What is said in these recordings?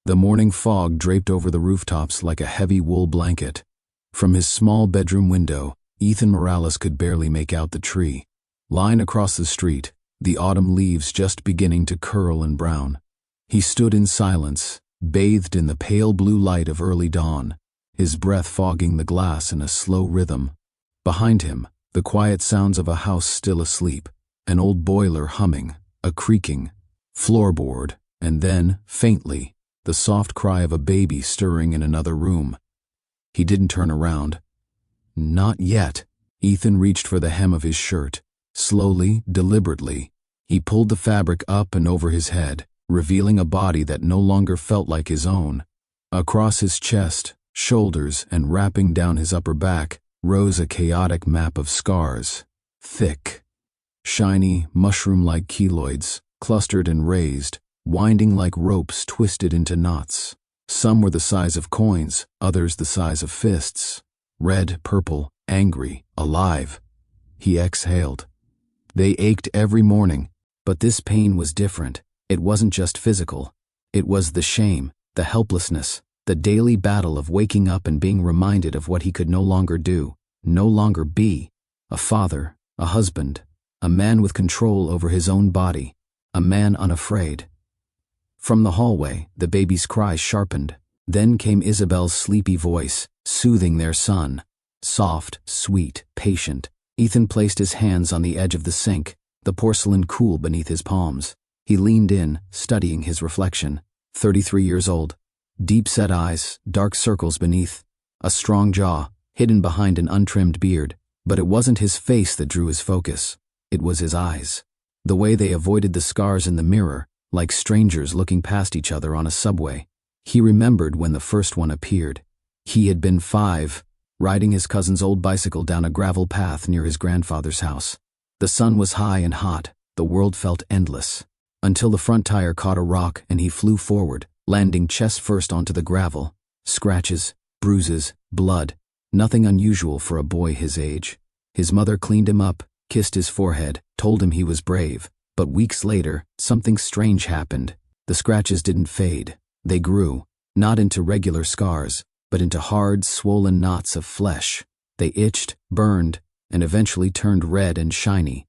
The morning fog draped over the rooftops like a heavy wool blanket. From his small bedroom window, Ethan Morales could barely make out the tree. Lying across the street, the autumn leaves just beginning to curl and brown. He stood in silence, bathed in the pale blue light of early dawn, his breath fogging the glass in a slow rhythm. Behind him, the quiet sounds of a house still asleep, an old boiler humming, a creaking floorboard, and then, faintly, the soft cry of a baby stirring in another room. He didn't turn around. Not yet. Ethan reached for the hem of his shirt. Slowly, deliberately, he pulled the fabric up and over his head, revealing a body that no longer felt like his own. Across his chest, shoulders, and wrapping down his upper back rose a chaotic map of scars. Thick, shiny, mushroom-like keloids, clustered and raised, winding like ropes twisted into knots. Some were the size of coins, others the size of fists. Red, purple, angry, alive. He exhaled. They ached every morning, but this pain was different. It wasn't just physical. It was the shame, the helplessness, the daily battle of waking up and being reminded of what he could no longer do, no longer be. A father, a husband, a man with control over his own body, a man unafraid. From the hallway, the baby's cries sharpened. Then came Isabelle's sleepy voice, soothing their son. Soft, sweet, patient. Ethan placed his hands on the edge of the sink, the porcelain cool beneath his palms. He leaned in, studying his reflection. 33 years old. Deep-set eyes, dark circles beneath. A strong jaw, hidden behind an untrimmed beard. But it wasn't his face that drew his focus. It was his eyes. The way they avoided the scars in the mirror, like strangers looking past each other on a subway. He remembered when the first one appeared. He had been 5, riding his cousin's old bicycle down a gravel path near his grandfather's house. The sun was high and hot. The world felt endless. Until the front tire caught a rock and he flew forward, landing chest first onto the gravel. Scratches, bruises, blood. Nothing unusual for a boy his age. His mother cleaned him up, kissed his forehead, told him he was brave. But weeks later, something strange happened. The scratches didn't fade. They grew, not into regular scars, but into hard, swollen knots of flesh. They itched, burned, and eventually turned red and shiny.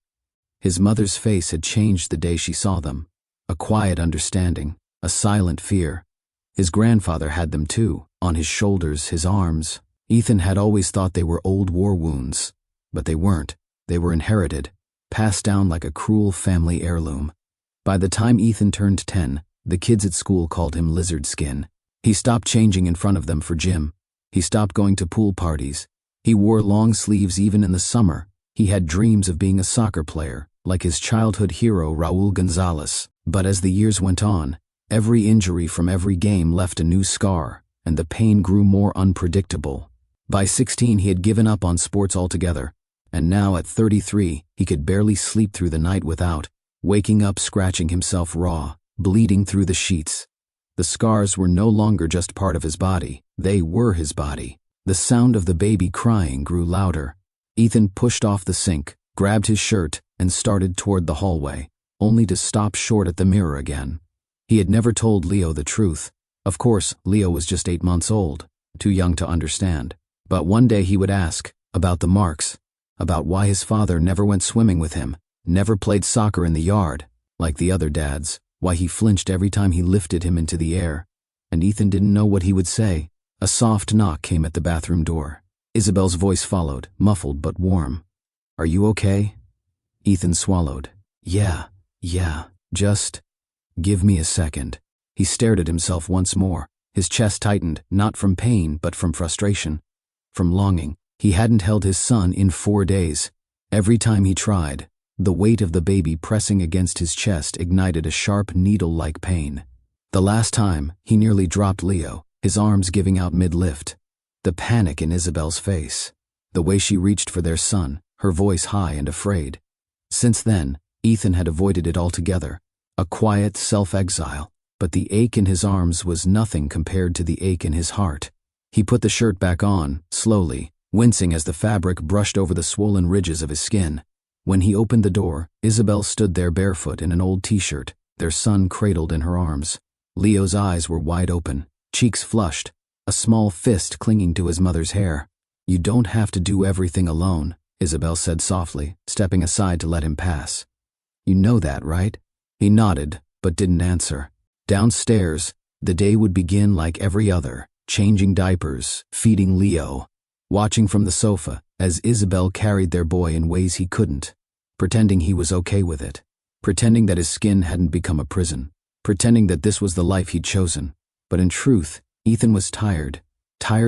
His mother's face had changed the day she saw them. A quiet understanding, a silent fear. His grandfather had them too, on his shoulders, his arms. Ethan had always thought they were old war wounds, but they weren't. They were inherited, passed down like a cruel family heirloom. By the time Ethan turned 10, the kids at school called him Lizard Skin. He stopped changing in front of them for gym. He stopped going to pool parties. He wore long sleeves even in the summer. He had dreams of being a soccer player, like his childhood hero Raul Gonzalez. But as the years went on, every injury from every game left a new scar, and the pain grew more unpredictable. By 16, he had given up on sports altogether, and now at 33, he could barely sleep through the night without waking up scratching himself raw, bleeding through the sheets. The scars were no longer just part of his body, they were his body. The sound of the baby crying grew louder. Ethan pushed off the sink, grabbed his shirt, and started toward the hallway, only to stop short at the mirror again. He had never told Leo the truth. Of course, Leo was just 8 months old, too young to understand. But one day he would ask, about the marks, about why his father never went swimming with him, never played soccer in the yard, like the other dads, why he flinched every time he lifted him into the air. And Ethan didn't know what he would say. A soft knock came at the bathroom door. Isabelle's voice followed, muffled but warm. "Are you okay?" Ethan swallowed. Yeah, just give me a second." He stared at himself once more. His chest tightened, not from pain, but from frustration, from longing. He hadn't held his son in 4 days. Every time he tried, the weight of the baby pressing against his chest ignited a sharp needle-like pain. The last time, he nearly dropped Leo, his arms giving out mid-lift. The panic in Isabelle's face. The way she reached for their son, her voice high and afraid. Since then, Ethan had avoided it altogether. A quiet self-exile. But the ache in his arms was nothing compared to the ache in his heart. He put the shirt back on, slowly, wincing as the fabric brushed over the swollen ridges of his skin. When he opened the door, Isabelle stood there barefoot in an old t-shirt, their son cradled in her arms. Leo's eyes were wide open, cheeks flushed, a small fist clinging to his mother's hair. "You don't have to do everything alone," Isabelle said softly, stepping aside to let him pass. "You know that, right?" He nodded, but didn't answer. Downstairs, the day would begin like every other, changing diapers, feeding Leo, watching from the sofa as Isabelle carried their boy in ways he couldn't, pretending he was okay with it, pretending that his skin hadn't become a prison, pretending that this was the life he'd chosen. But in truth, Ethan was tired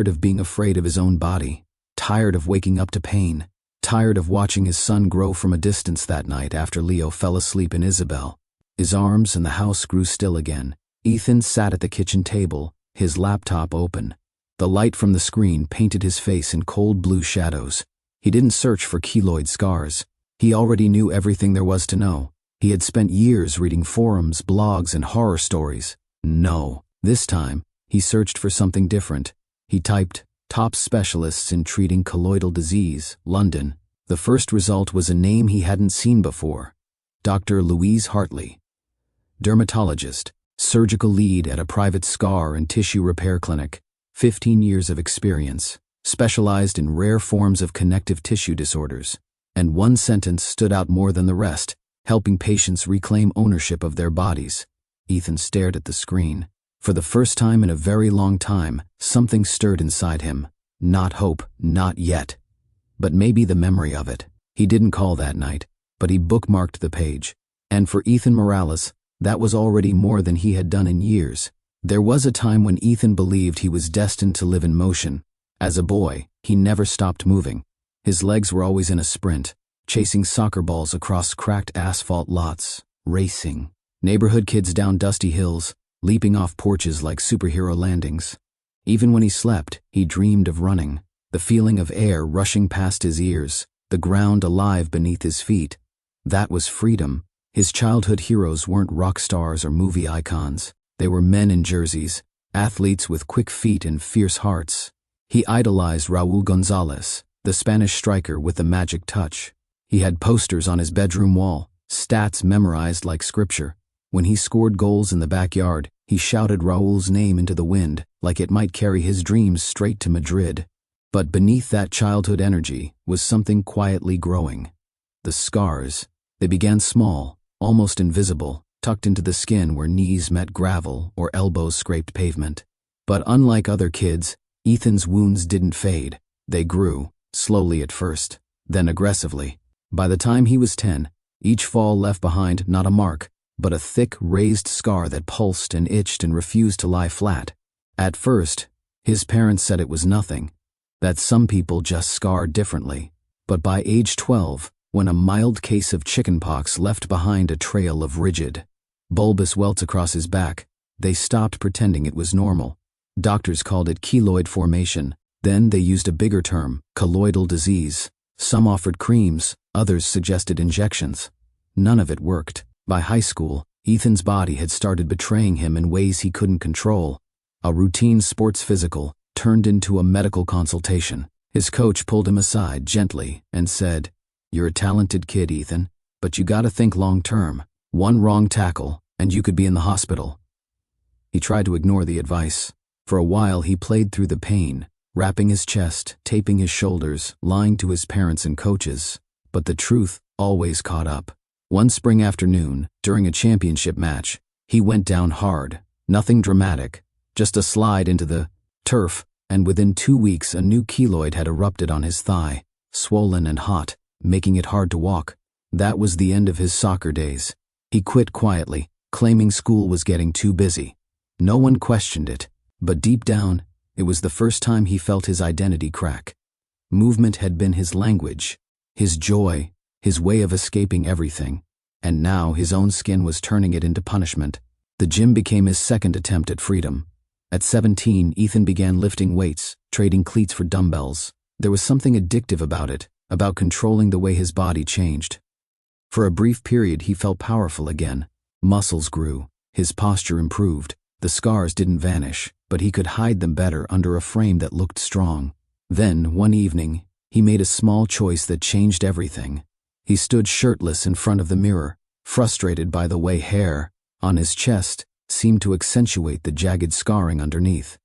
of being afraid of his own body, tired of waking up to pain, tired of watching his son grow from a distance that night after Leo fell asleep in Isabelle. His arms and the house grew still again. Ethan sat at the kitchen table, his laptop open. The light from the screen painted his face in cold blue shadows. He didn't search for keloid scars. He already knew everything there was to know. He had spent years reading forums, blogs, and horror stories. No, this time, he searched for something different. He typed, "top specialists in treating colloidal disease, London." The first result was a name he hadn't seen before. Dr. Louise Hartley. Dermatologist, surgical lead at a private scar and tissue repair clinic, 15 years of experience, specialized in rare forms of connective tissue disorders. And one sentence stood out more than the rest, helping patients reclaim ownership of their bodies. Ethan stared at the screen. For the first time in a very long time, something stirred inside him. Not hope, not yet. But maybe the memory of it. He didn't call that night, but he bookmarked the page. And for Ethan Morales, that was already more than he had done in years. There was a time when Ethan believed he was destined to live in motion. As a boy, he never stopped moving. His legs were always in a sprint, chasing soccer balls across cracked asphalt lots, racing. Neighborhood kids down dusty hills, leaping off porches like superhero landings. Even when he slept, he dreamed of running, the feeling of air rushing past his ears, the ground alive beneath his feet. That was freedom. His childhood heroes weren't rock stars or movie icons. They were men in jerseys, athletes with quick feet and fierce hearts. He idolized Raúl González, the Spanish striker with the magic touch. He had posters on his bedroom wall, stats memorized like scripture. When he scored goals in the backyard, he shouted Raúl's name into the wind, like it might carry his dreams straight to Madrid. But beneath that childhood energy was something quietly growing. The scars. They began small, almost invisible, tucked into the skin where knees met gravel or elbows scraped pavement. But unlike other kids, Ethan's wounds didn't fade. They grew, slowly at first, then aggressively. By the time he was 10, each fall left behind not a mark, but a thick, raised scar that pulsed and itched and refused to lie flat. At first, his parents said it was nothing, that some people just scarred differently. But by age 12, when a mild case of chickenpox left behind a trail of rigid, bulbous welts across his back, they stopped pretending it was normal. Doctors called it keloid formation. Then they used a bigger term, colloidal disease. Some offered creams, others suggested injections. None of it worked. By high school, Ethan's body had started betraying him in ways he couldn't control. A routine sports physical turned into a medical consultation. His coach pulled him aside gently and said, "You're a talented kid, Ethan, but you gotta think long term. One wrong tackle, and you could be in the hospital." He tried to ignore the advice. For a while he played through the pain, wrapping his chest, taping his shoulders, lying to his parents and coaches. But the truth always caught up. One spring afternoon, during a championship match, he went down hard. Nothing dramatic, just a slide into the turf, and within 2 weeks a new keloid had erupted on his thigh, swollen and hot, making it hard to walk. That was the end of his soccer days. He quit quietly, claiming school was getting too busy. No one questioned it, but deep down, it was the first time he felt his identity crack. Movement had been his language, his joy, his way of escaping everything, and now his own skin was turning it into punishment. The gym became his second attempt at freedom. At 17, Ethan began lifting weights, trading cleats for dumbbells. There was something addictive about it, about controlling the way his body changed. For a brief period he felt powerful again. Muscles grew, his posture improved, the scars didn't vanish, but he could hide them better under a frame that looked strong. Then, one evening, he made a small choice that changed everything. He stood shirtless in front of the mirror, frustrated by the way hair, on his chest, seemed to accentuate the jagged scarring underneath.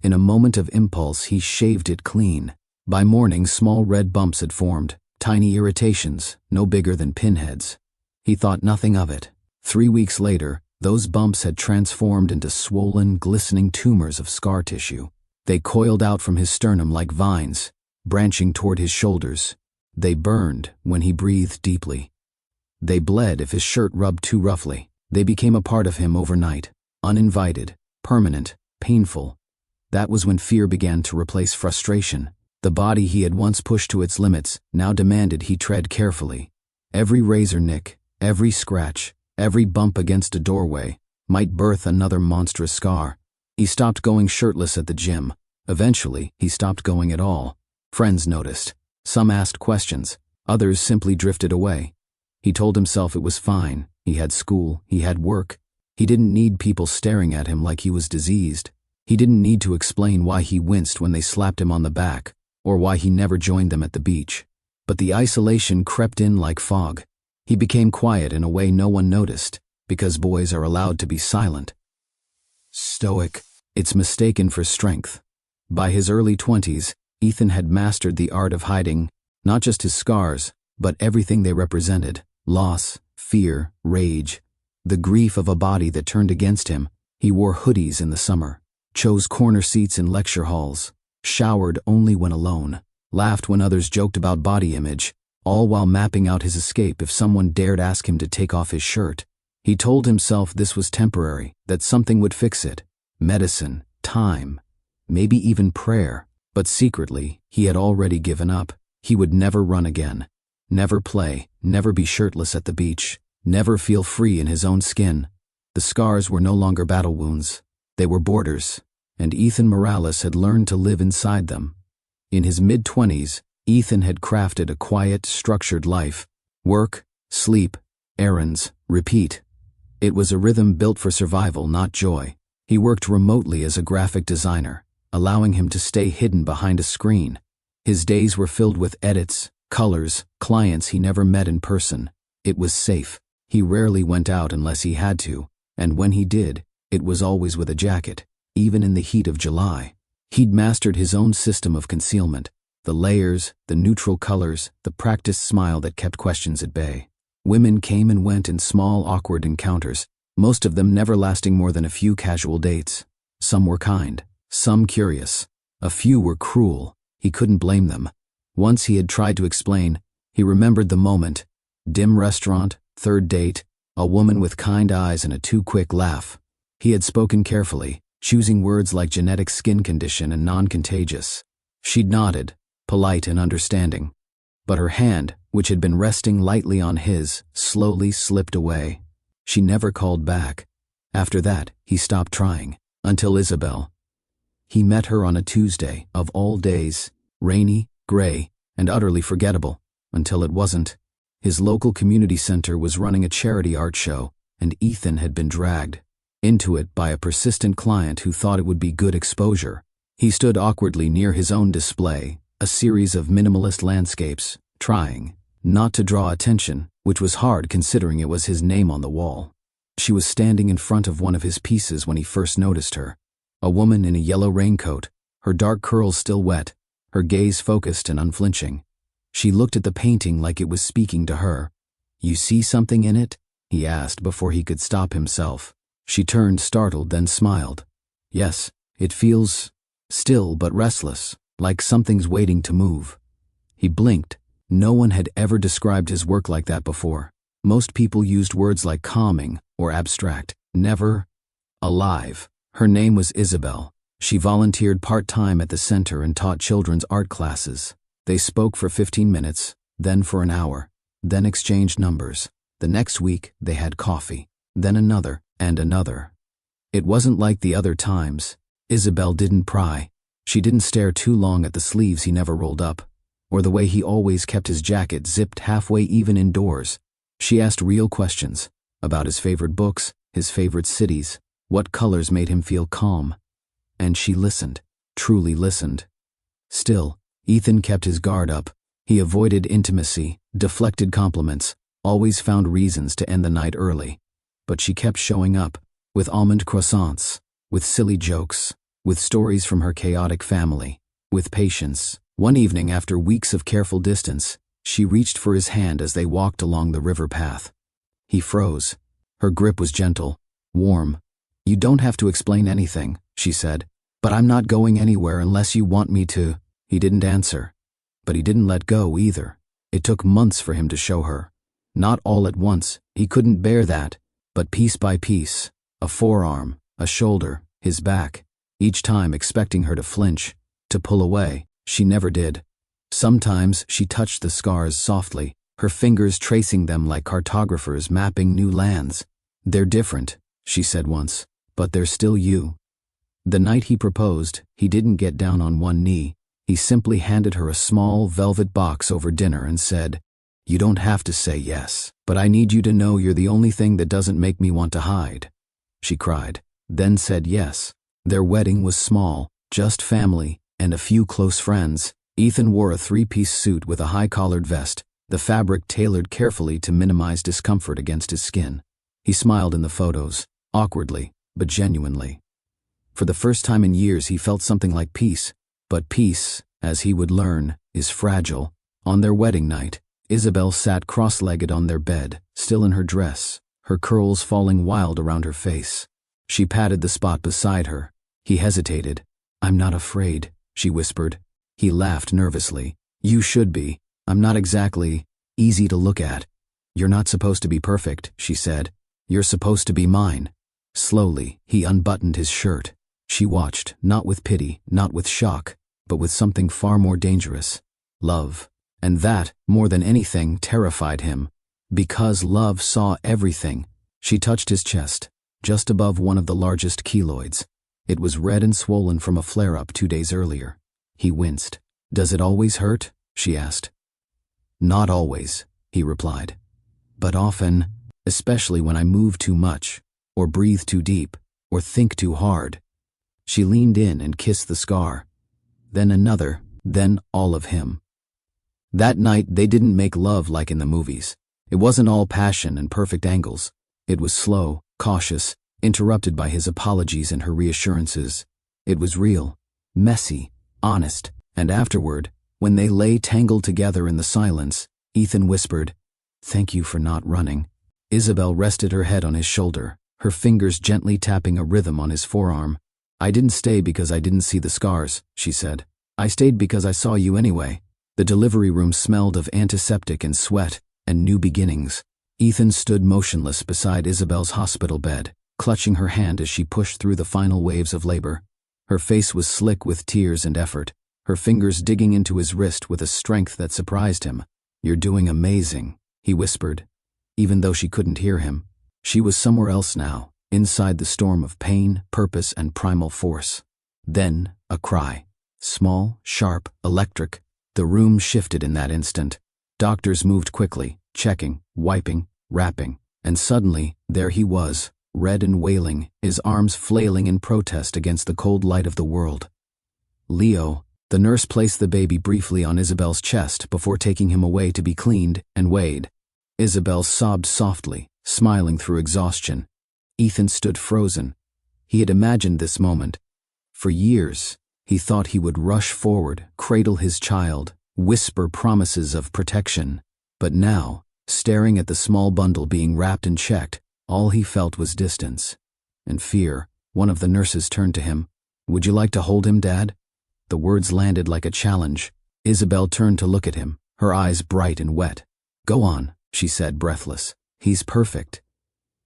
In a moment of impulse, he shaved it clean. By morning, small red bumps had formed, tiny irritations, no bigger than pinheads. He thought nothing of it. 3 weeks later, those bumps had transformed into swollen, glistening tumors of scar tissue. They coiled out from his sternum like vines, branching toward his shoulders. They burned when he breathed deeply. They bled if his shirt rubbed too roughly. They became a part of him overnight, uninvited, permanent, painful. That was when fear began to replace frustration. The body he had once pushed to its limits now demanded he tread carefully. Every razor nick, every scratch, every bump against a doorway might birth another monstrous scar. He stopped going shirtless at the gym. Eventually, he stopped going at all. Friends noticed. Some asked questions. Others simply drifted away. He told himself it was fine. He had school. He had work. He didn't need people staring at him like he was diseased. He didn't need to explain why he winced when they slapped him on the back, or why he never joined them at the beach. But the isolation crept in like fog. He became quiet in a way no one noticed, because boys are allowed to be silent. Stoic. It's mistaken for strength. By his early 20s, Ethan had mastered the art of hiding, not just his scars, but everything they represented: loss, fear, rage, the grief of a body that turned against him. He wore hoodies in the summer, chose corner seats in lecture halls, showered only when alone, laughed when others joked about body image, all while mapping out his escape if someone dared ask him to take off his shirt. He told himself this was temporary, that something would fix it: medicine, time, maybe even prayer. But secretly, he had already given up. He would never run again, never play, never be shirtless at the beach, never feel free in his own skin. The scars were no longer battle wounds. They were borders, and Ethan Morales had learned to live inside them. In his mid-20s, Ethan had crafted a quiet, structured life: work, sleep, errands, repeat. It was a rhythm built for survival, not joy. He worked remotely as a graphic designer, allowing him to stay hidden behind a screen. His days were filled with edits, colors, clients he never met in person. It was safe. He rarely went out unless he had to, and when he did, it was always with a jacket, even in the heat of July. He'd mastered his own system of concealment: the layers, the neutral colors, the practiced smile that kept questions at bay. Women came and went in small, awkward encounters, most of them never lasting more than a few casual dates. Some were kind, some curious. A few were cruel. He couldn't blame them. Once he had tried to explain. He remembered the moment. Dim restaurant, third date, a woman with kind eyes and a too-quick laugh. He had spoken carefully, choosing words like genetic skin condition and non-contagious. She'd nodded, polite and understanding. But her hand, which had been resting lightly on his, slowly slipped away. She never called back. After that, he stopped trying. Until Isabelle. He met her on a Tuesday, of all days, rainy, gray, and utterly forgettable, until it wasn't. His local community center was running a charity art show, and Ethan had been dragged into it by a persistent client who thought it would be good exposure. He stood awkwardly near his own display, a series of minimalist landscapes, trying not to draw attention, which was hard considering it was his name on the wall. She was standing in front of one of his pieces when he first noticed her. A woman in a yellow raincoat, her dark curls still wet, her gaze focused and unflinching. She looked at the painting like it was speaking to her. "You see something in it?" he asked before he could stop himself. She turned, startled, then smiled. "Yes, it feels still but restless, like something's waiting to move." He blinked. No one had ever described his work like that before. Most people used words like calming or abstract, never alive. Her name was Isabelle. She volunteered part-time at the center and taught children's art classes. They spoke for 15 minutes, then for an hour, then exchanged numbers. The next week, they had coffee, then another, and another. It wasn't like the other times. Isabelle didn't pry. She didn't stare too long at the sleeves he never rolled up, or the way he always kept his jacket zipped halfway even indoors. She asked real questions, about his favorite books, his favorite cities, what colors made him feel calm. And she listened, truly listened. Still, Ethan kept his guard up. He avoided intimacy, deflected compliments, always found reasons to end the night early. But she kept showing up, with almond croissants, with silly jokes, with stories from her chaotic family, with patience. One evening, after weeks of careful distance, she reached for his hand as they walked along the river path. He froze. Her grip was gentle, warm. "You don't have to explain anything," she said, "but I'm not going anywhere unless you want me to." He didn't answer, but he didn't let go either. It took months for him to show her. Not all at once, he couldn't bear that, but piece by piece, a forearm, a shoulder, his back, each time expecting her to flinch, to pull away. She never did. Sometimes she touched the scars softly, her fingers tracing them like cartographers mapping new lands. "They're different," she said once, "but they're still you." The night he proposed, he didn't get down on one knee. He simply handed her a small velvet box over dinner and said, "You don't have to say yes, but I need you to know you're the only thing that doesn't make me want to hide." She cried, then said yes. Their wedding was small, just family and a few close friends. Ethan wore a three-piece suit with a high-collared vest, the fabric tailored carefully to minimize discomfort against his skin. He smiled in the photos, awkwardly, but genuinely. For the first time in years he felt something like peace, but peace, as he would learn, is fragile. On their wedding night, Isabelle sat cross-legged on their bed, still in her dress, her curls falling wild around her face. She patted the spot beside her. He hesitated. "I'm not afraid," she whispered. He laughed nervously. "You should be. I'm not exactly easy to look at." "You're not supposed to be perfect," she said. "You're supposed to be mine." Slowly, he unbuttoned his shirt. She watched, not with pity, not with shock, but with something far more dangerous. Love. And that, more than anything, terrified him. Because love saw everything. She touched his chest, just above one of the largest keloids. It was red and swollen from a flare-up 2 days earlier. He winced. "Does it always hurt?" she asked. "Not always," he replied. "But often, especially when I move too much, or breathe too deep, or think too hard." She leaned in and kissed the scar. Then another, then all of him. That night they didn't make love like in the movies. It wasn't all passion and perfect angles. It was slow, cautious, interrupted by his apologies and her reassurances. It was real, messy, honest, and afterward, when they lay tangled together in the silence, Ethan whispered, "Thank you for not running." Isabelle rested her head on his shoulder, her fingers gently tapping a rhythm on his forearm. "I didn't stay because I didn't see the scars," she said. "I stayed because I saw you anyway." The delivery room smelled of antiseptic and sweat and new beginnings. Ethan stood motionless beside Isabelle's hospital bed, clutching her hand as she pushed through the final waves of labor. Her face was slick with tears and effort, her fingers digging into his wrist with a strength that surprised him. "You're doing amazing," he whispered. Even though she couldn't hear him, she was somewhere else now, inside the storm of pain, purpose, and primal force. Then, a cry. Small, sharp, electric. The room shifted in that instant. Doctors moved quickly, checking, wiping, wrapping, and suddenly, there he was, red and wailing, his arms flailing in protest against the cold light of the world. "Leo." The nurse placed the baby briefly on Isabelle's chest before taking him away to be cleaned and weighed. Isabelle sobbed softly, smiling through exhaustion. Ethan stood frozen. He had imagined this moment. For years, he thought he would rush forward, cradle his child, whisper promises of protection. But now, staring at the small bundle being wrapped and checked, all he felt was distance and fear. One of the nurses turned to him. "Would you like to hold him, Dad?" The words landed like a challenge. Isabelle turned to look at him, her eyes bright and wet. "Go on," she said, breathless. "He's perfect."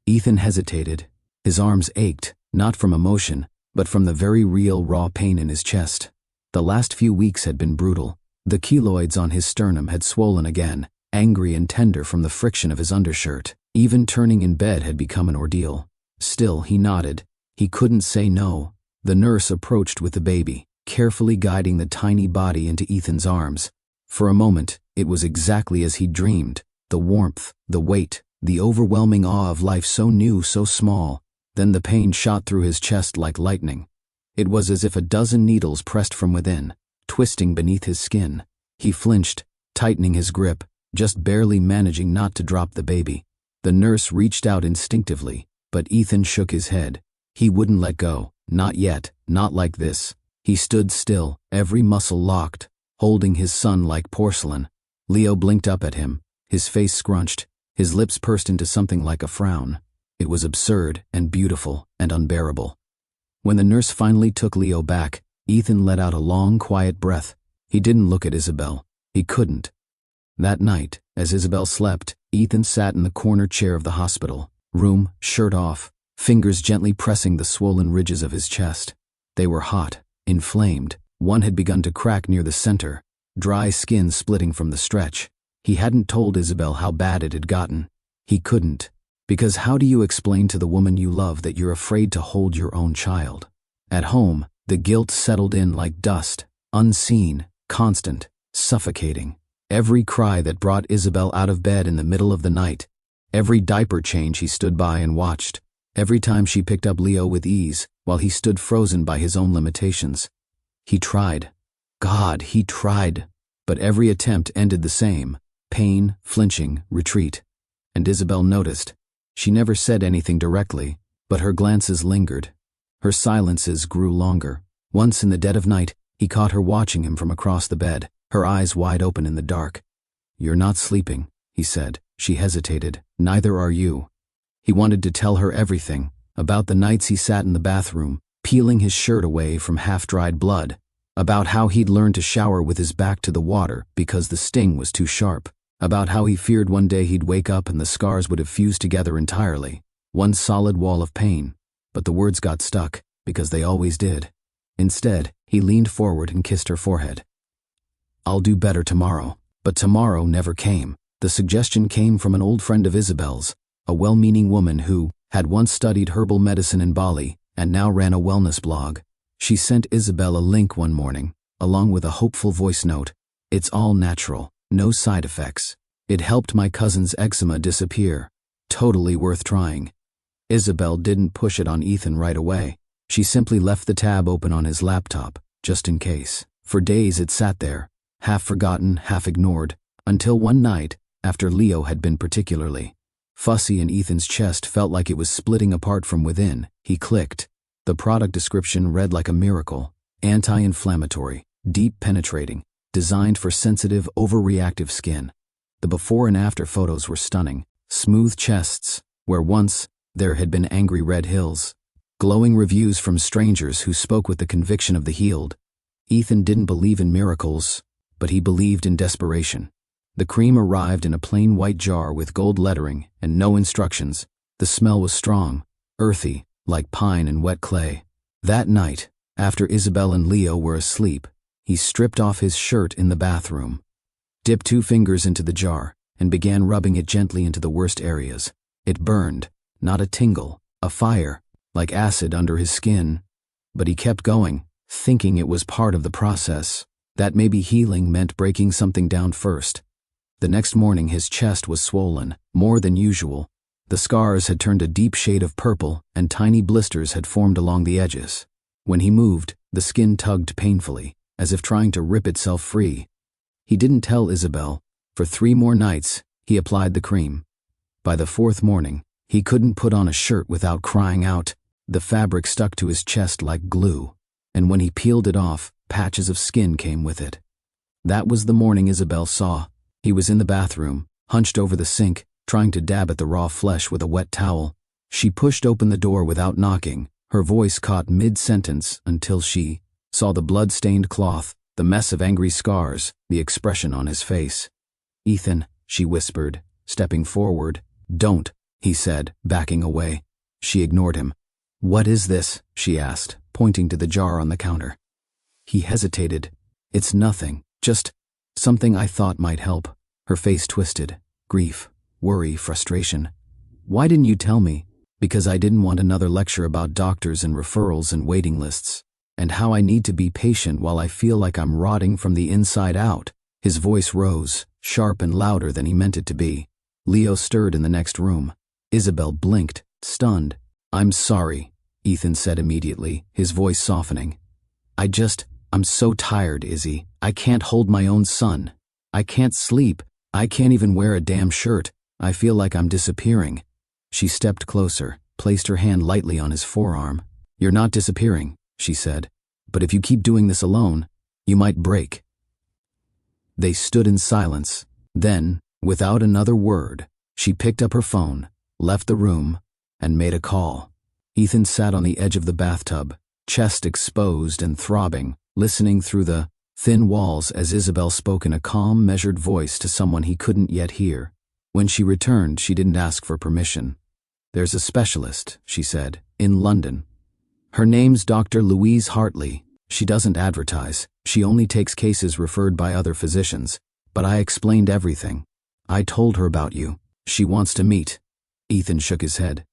Ethan hesitated. His arms ached, not from emotion, but from the very real raw pain in his chest. The last few weeks had been brutal. The keloids on his sternum had swollen again, angry and tender from the friction of his undershirt. Even turning in bed had become an ordeal. Still, he nodded. He couldn't say no. The nurse approached with the baby, carefully guiding the tiny body into Ethan's arms. For a moment, it was exactly as he'd dreamed. The warmth, the weight, the overwhelming awe of life so new, so small. Then the pain shot through his chest like lightning. It was as if a dozen needles pressed from within, twisting beneath his skin. He flinched, tightening his grip, just barely managing not to drop the baby. The nurse reached out instinctively, But Ethan shook his head. He wouldn't let go. Not yet, not like this. He stood still, every muscle locked, holding his son like porcelain. Leo blinked up at him, his face scrunched, his lips pursed into something like a frown. It was absurd and beautiful and unbearable. When the nurse finally took Leo back, Ethan let out a long, quiet breath. He didn't look at Isabelle. He couldn't. That night, as Isabelle slept, Ethan sat in the corner chair of the hospital room, shirt off, fingers gently pressing the swollen ridges of his chest. They were hot, inflamed. One had begun to crack near the center, dry skin splitting from the stretch. He hadn't told Isabelle how bad it had gotten. He couldn't. Because how do you explain to the woman you love that you're afraid to hold your own child? At home, the guilt settled in like dust, unseen, constant, suffocating. Every cry that brought Isabelle out of bed in the middle of the night, every diaper change he stood by and watched, every time she picked up Leo with ease while he stood frozen by his own limitations. He tried. God, he tried. But every attempt ended the same: pain, flinching, retreat. And Isabelle noticed. She never said anything directly, but her glances lingered. Her silences grew longer. Once in the dead of night, he caught her watching him from across the bed, her eyes wide open in the dark. "You're not sleeping," he said. She hesitated. "Neither are you." He wanted to tell her everything, about the nights he sat in the bathroom, peeling his shirt away from half-dried blood, about how he'd learned to shower with his back to the water because the sting was too sharp, about how he feared one day he'd wake up and the scars would have fused together entirely, one solid wall of pain. But the words got stuck, because they always did. Instead, he leaned forward and kissed her forehead. "I'll do better tomorrow." But tomorrow never came. The suggestion came from an old friend of Isabelle's, a well-meaning woman who had once studied herbal medicine in Bali and now ran a wellness blog. She sent Isabelle a link one morning, along with a hopeful voice note. "It's all natural, no side effects. It helped my cousin's eczema disappear. Totally worth trying." Isabelle didn't push it on Ethan right away. She simply left the tab open on his laptop, just in case. For days it sat there, half forgotten, half ignored, until one night, after Leo had been particularly fussy and Ethan's chest felt like it was splitting apart from within, he clicked. The product description read like a miracle: anti-inflammatory, deep penetrating, designed for sensitive, overreactive skin. The before and after photos were stunning. Smooth chests, where once there had been angry red hills. Glowing reviews from strangers who spoke with the conviction of the healed. Ethan didn't believe in miracles, but he believed in desperation. The cream arrived in a plain white jar with gold lettering and no instructions. The smell was strong, earthy, like pine and wet clay. That night, after Isabelle and Leo were asleep, he stripped off his shirt in the bathroom, dipped 2 fingers into the jar, and began rubbing it gently into the worst areas. It burned, not a tingle, a fire, like acid under his skin. But he kept going, thinking it was part of the process, that maybe healing meant breaking something down first. The next morning his chest was swollen, more than usual. The scars had turned a deep shade of purple and tiny blisters had formed along the edges. When he moved, the skin tugged painfully, as if trying to rip itself free. He didn't tell Isabelle. For 3 more nights, he applied the cream. By the 4th morning, he couldn't put on a shirt without crying out. The fabric stuck to his chest like glue, and when he peeled it off, patches of skin came with it. That was the morning Isabelle saw. He was in the bathroom, hunched over the sink, trying to dab at the raw flesh with a wet towel. She pushed open the door without knocking, her voice caught mid-sentence until she saw the blood-stained cloth, the mess of angry scars, the expression on his face. "Ethan," she whispered, stepping forward. "Don't," he said, backing away. She ignored him. "What is this?" she asked, pointing to the jar on the counter. He hesitated. "It's nothing, just something I thought might help." Her face twisted. Grief, worry, frustration. "Why didn't you tell me?" "Because I didn't want another lecture about doctors and referrals and waiting lists, and how I need to be patient while I feel like I'm rotting from the inside out." His voice rose, sharp and louder than he meant it to be. Leo stirred in the next room. Isabelle blinked, stunned. "I'm sorry," Ethan said immediately, his voice softening. I'm so tired, Izzy. I can't hold my own son. I can't sleep. I can't even wear a damn shirt. I feel like I'm disappearing." She stepped closer, placed her hand lightly on his forearm. "You're not disappearing," she said. "But if you keep doing this alone, you might break." They stood in silence. Then, without another word, she picked up her phone, left the room, and made a call. Ethan sat on the edge of the bathtub, chest exposed and throbbing, listening through the thin walls as Isabelle spoke in a calm, measured voice to someone he couldn't yet hear. When she returned, she didn't ask for permission. "There's a specialist," she said, "in London. Her name's Dr. Louise Hartley. She doesn't advertise. She only takes cases referred by other physicians. But I explained everything. I told her about you. She wants to meet." Ethan shook his head.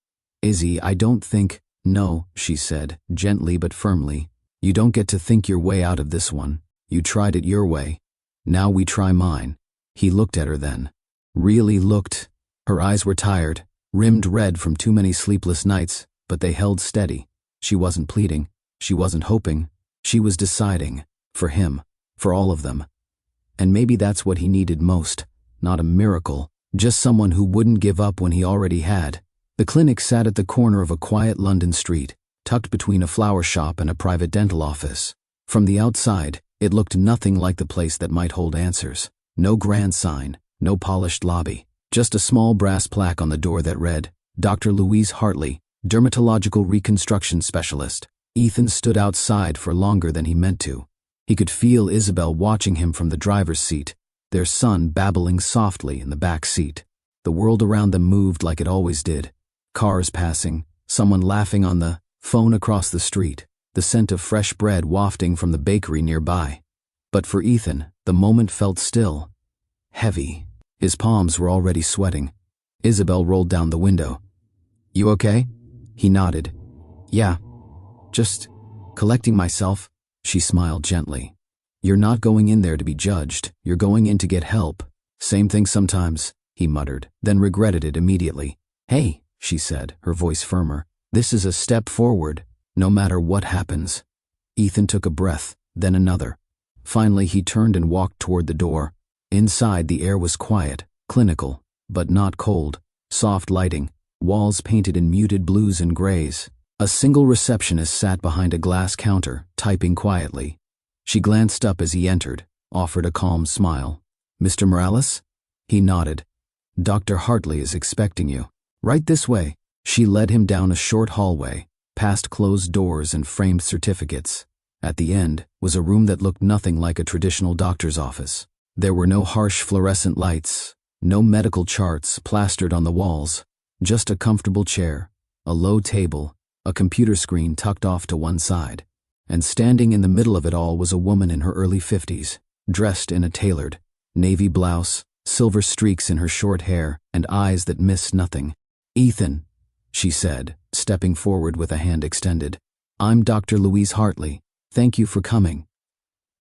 "Izzy, I don't think—" "No," she said, gently but firmly. "You don't get to think your way out of this one. You tried it your way. Now we try mine." He looked at her then. Really looked. Her eyes were tired, rimmed red from too many sleepless nights, but they held steady. She wasn't pleading. She wasn't hoping. She was deciding. For him. For all of them. And maybe that's what he needed most. Not a miracle. Just someone who wouldn't give up when he already had. The clinic sat at the corner of a quiet London street, tucked between a flower shop and a private dental office. From the outside, it looked nothing like the place that might hold answers. No grand sign. No polished lobby, just a small brass plaque on the door that read, "Dr. Louise Hartley, Dermatological Reconstruction Specialist." Ethan stood outside for longer than he meant to. He could feel Isabelle watching him from the driver's seat, their son babbling softly in the back seat. The world around them moved like it always did. Cars passing, someone laughing on the phone across the street, the scent of fresh bread wafting from the bakery nearby. But for Ethan, the moment felt still. Heavy. His palms were already sweating. Isabelle rolled down the window. "You okay?" He nodded. "Yeah. Just collecting myself." She smiled gently. "You're not going in there to be judged. You're going in to get help." "Same thing sometimes," he muttered, then regretted it immediately. "Hey," she said, her voice firmer. "This is a step forward, no matter what happens." Ethan took a breath, then another. Finally, he turned and walked toward the door. Inside, the air was quiet, clinical, but not cold. Soft lighting, walls painted in muted blues and grays. A single receptionist sat behind a glass counter, typing quietly. She glanced up as he entered, offered a calm smile. "Mr. Morales?" He nodded. "Dr. Hartley is expecting you. Right this way." She led him down a short hallway, past closed doors and framed certificates. At the end was a room that looked nothing like a traditional doctor's office. There were no harsh fluorescent lights, no medical charts plastered on the walls, just a comfortable chair, a low table, a computer screen tucked off to one side. And standing in the middle of it all was a woman in her early 50s, dressed in a tailored, navy blouse, silver streaks in her short hair, and eyes that missed nothing. "Ethan," she said, stepping forward with a hand extended. "I'm Dr. Louise Hartley. Thank you for coming."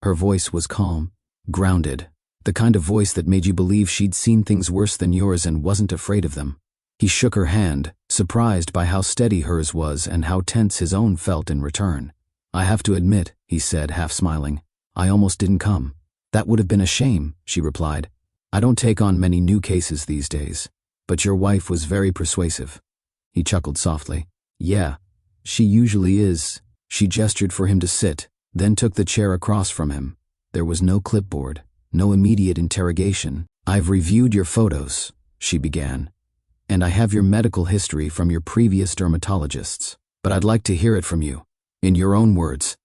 Her voice was calm, grounded. The kind of voice that made you believe she'd seen things worse than yours and wasn't afraid of them. He shook her hand, surprised by how steady hers was and how tense his own felt in return. "I have to admit," he said, half smiling, "I almost didn't come." "That would have been a shame," she replied. "I don't take on many new cases these days. But your wife was very persuasive." He chuckled softly. "Yeah, she usually is." She gestured for him to sit, then took the chair across from him. There was no clipboard. No immediate interrogation. "I've reviewed your photos," she began, "and I have your medical history from your previous dermatologists, but I'd like to hear it from you, in your own words."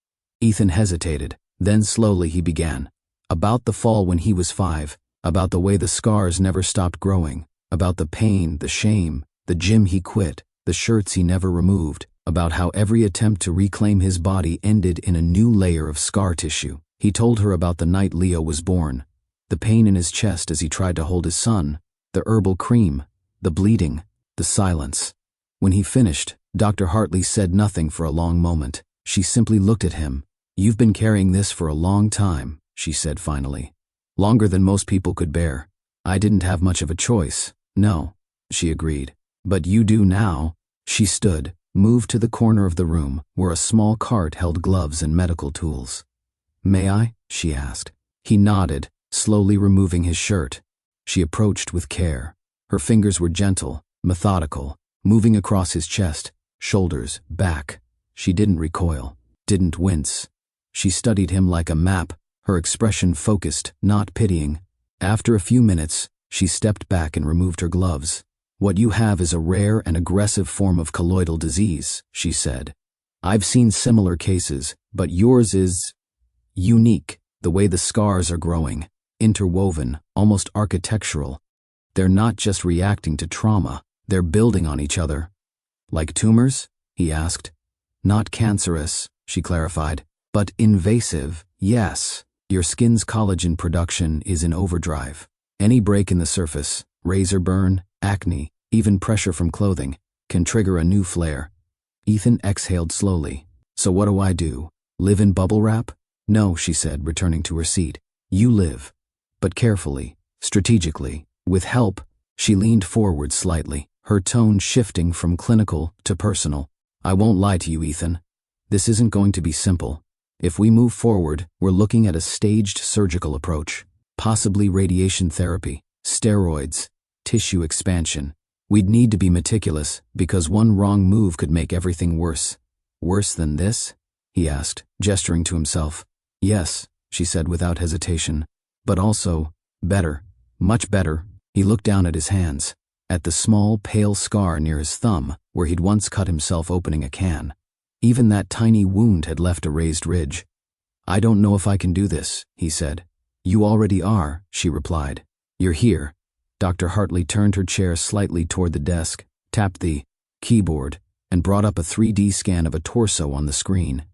Ethan hesitated, then slowly he began. About the fall when he was 5, about the way the scars never stopped growing, about the pain, the shame, the gym he quit, the shirts he never removed, about how every attempt to reclaim his body ended in a new layer of scar tissue. He told her about the night Leo was born, the pain in his chest as he tried to hold his son, the herbal cream, the bleeding, the silence. When he finished, Dr. Hartley said nothing for a long moment. She simply looked at him. "You've been carrying this for a long time," she said finally. "Longer than most people could bear. I didn't have much of a choice." "No," she agreed. "But you do now." She stood, moved to the corner of the room where a small cart held gloves and medical tools. "May I?" she asked. He nodded, slowly removing his shirt. She approached with care. Her fingers were gentle, methodical, moving across his chest, shoulders, back. She didn't recoil, didn't wince. She studied him like a map, her expression focused, not pitying. After a few minutes, she stepped back and removed her gloves. "What you have is a rare and aggressive form of colloidal disease," she said. "I've seen similar cases, but yours is unique. The way the scars are growing, interwoven, almost architectural. They're not just reacting to trauma, they're building on each other." "Like tumors?" he asked. "Not cancerous," she clarified, "but invasive, yes. Your skin's collagen production is in overdrive. Any break in the surface, razor burn, acne, even pressure from clothing, can trigger a new flare." Ethan exhaled slowly. "So what do I do? Live in bubble wrap?" "No," she said, returning to her seat. "You live. But carefully, strategically, with help." She leaned forward slightly, her tone shifting from clinical to personal. "I won't lie to you, Ethan. This isn't going to be simple. If we move forward, we're looking at a staged surgical approach. Possibly radiation therapy, steroids, tissue expansion. We'd need to be meticulous, because one wrong move could make everything worse." "Worse than this?" he asked, gesturing to himself. "Yes," she said without hesitation. "But also, better, much better." He looked down at his hands, at the small, pale scar near his thumb, where he'd once cut himself opening a can. Even that tiny wound had left a raised ridge. "I don't know if I can do this," he said. "You already are," she replied. "You're here." Dr. Hartley turned her chair slightly toward the desk, tapped the keyboard, and brought up a 3D scan of a torso on the screen.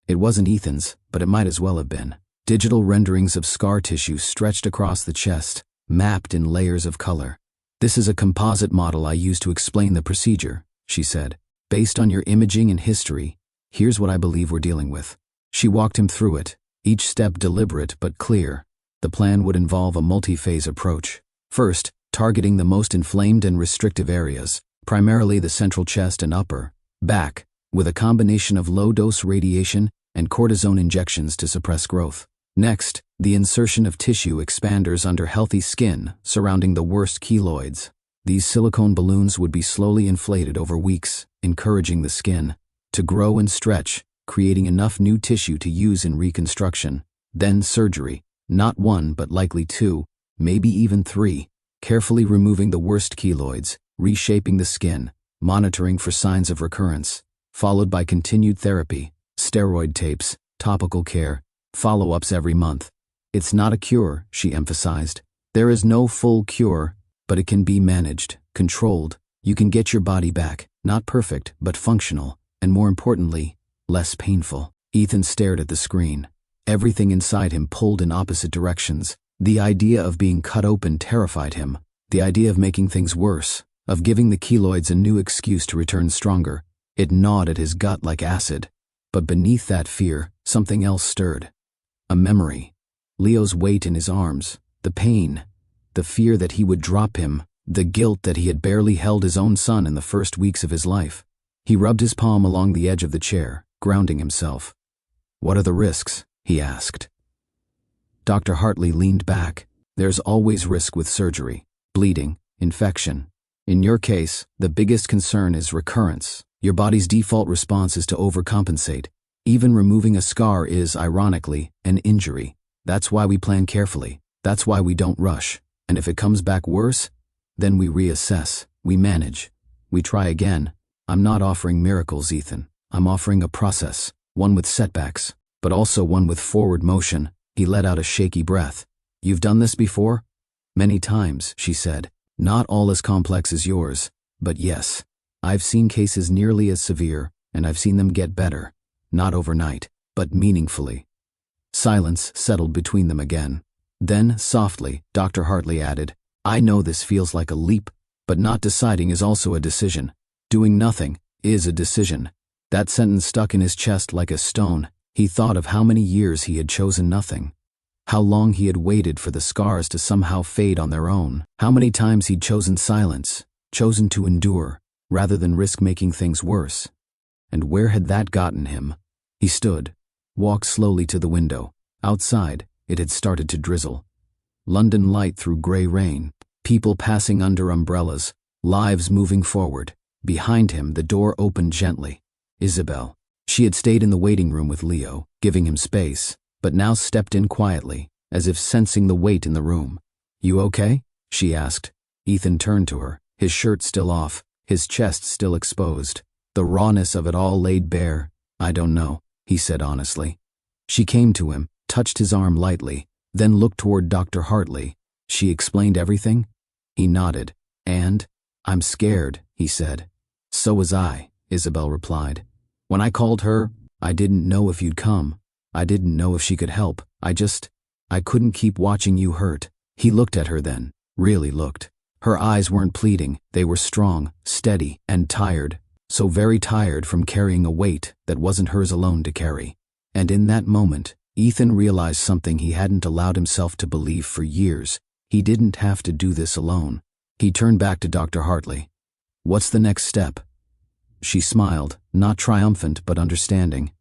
It wasn't Ethan's, but it might as well have been. Digital renderings of scar tissue stretched across the chest, mapped in layers of color. "This is a composite model I use to explain the procedure," she said. "Based on your imaging and history, here's what I believe we're dealing with." She walked him through it, each step deliberate but clear. The plan would involve a multi-phase approach. First, targeting the most inflamed and restrictive areas, primarily the central chest and upper back, with a combination of low-dose radiation and cortisone injections to suppress growth. Next, the insertion of tissue expanders under healthy skin surrounding the worst keloids. These silicone balloons would be slowly inflated over weeks, encouraging the skin to grow and stretch, creating enough new tissue to use in reconstruction. Then surgery, not one but likely two, maybe even three, carefully removing the worst keloids, reshaping the skin, monitoring for signs of recurrence, followed by continued therapy, steroid tapes, topical care, follow-ups every month. "It's not a cure," she emphasized. "There is no full cure, but it can be managed, controlled. You can get your body back, not perfect, but functional, and more importantly, less painful." Ethan stared at the screen. Everything inside him pulled in opposite directions. The idea of being cut open terrified him. The idea of making things worse, of giving the keloids a new excuse to return stronger. It gnawed at his gut like acid. But beneath that fear, something else stirred. A memory. Leo's weight in his arms, the pain, the fear that he would drop him, the guilt that he had barely held his own son in the first weeks of his life. He rubbed his palm along the edge of the chair, grounding himself. "What are the risks?" he asked. Dr. Hartley leaned back. "There's always risk with surgery. Bleeding, infection. In your case, the biggest concern is recurrence. Your body's default response is to overcompensate. Even removing a scar is, ironically, an injury. That's why we plan carefully. That's why we don't rush. And if it comes back worse, then we reassess, we manage, we try again. I'm not offering miracles, Ethan. I'm offering a process, one with setbacks, but also one with forward motion." He let out a shaky breath. "You've done this before?" "Many times," she said. "Not all as complex as yours, but yes. I've seen cases nearly as severe, and I've seen them get better. Not overnight, but meaningfully." Silence settled between them again. Then, softly, Dr. Hartley added, "I know this feels like a leap, but not deciding is also a decision. Doing nothing is a decision." That sentence stuck in his chest like a stone. He thought of how many years he had chosen nothing. How long he had waited for the scars to somehow fade on their own. How many times he'd chosen silence, chosen to endure, rather than risk making things worse. And where had that gotten him? He stood, walked slowly to the window. Outside, it had started to drizzle. London light through gray rain, people passing under umbrellas, lives moving forward. Behind him, the door opened gently. Isabelle. She had stayed in the waiting room with Leo, giving him space, but now stepped in quietly, as if sensing the weight in the room. "You okay?" she asked. Ethan turned to her, his shirt still off, his chest still exposed, the rawness of it all laid bare. "I don't know," he said honestly. She came to him, touched his arm lightly, then looked toward Dr. Hartley. "She explained everything?" He nodded. "And? I'm scared," he said. "So was I," Isabelle replied. "When I called her, I didn't know if you'd come. I didn't know if she could help. I couldn't keep watching you hurt." He looked at her then, really looked. Her eyes weren't pleading, they were strong, steady, and tired, so very tired from carrying a weight that wasn't hers alone to carry. And in that moment, Ethan realized something he hadn't allowed himself to believe for years. He didn't have to do this alone. He turned back to Dr. Hartley. "What's the next step?" She smiled, not triumphant but understanding.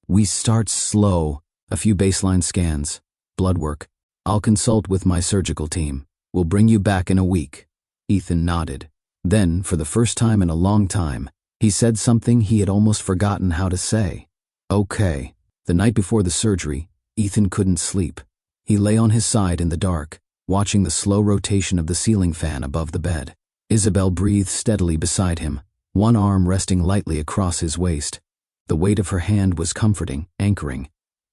"We start slow, a few baseline scans, blood work. I'll consult with my surgical team. We'll bring you back in a week." Ethan nodded. Then, for the first time in a long time, he said something he had almost forgotten how to say. "Okay." The night before the surgery, Ethan couldn't sleep. He lay on his side in the dark, watching the slow rotation of the ceiling fan above the bed. Isabelle breathed steadily beside him, one arm resting lightly across his waist. The weight of her hand was comforting, anchoring.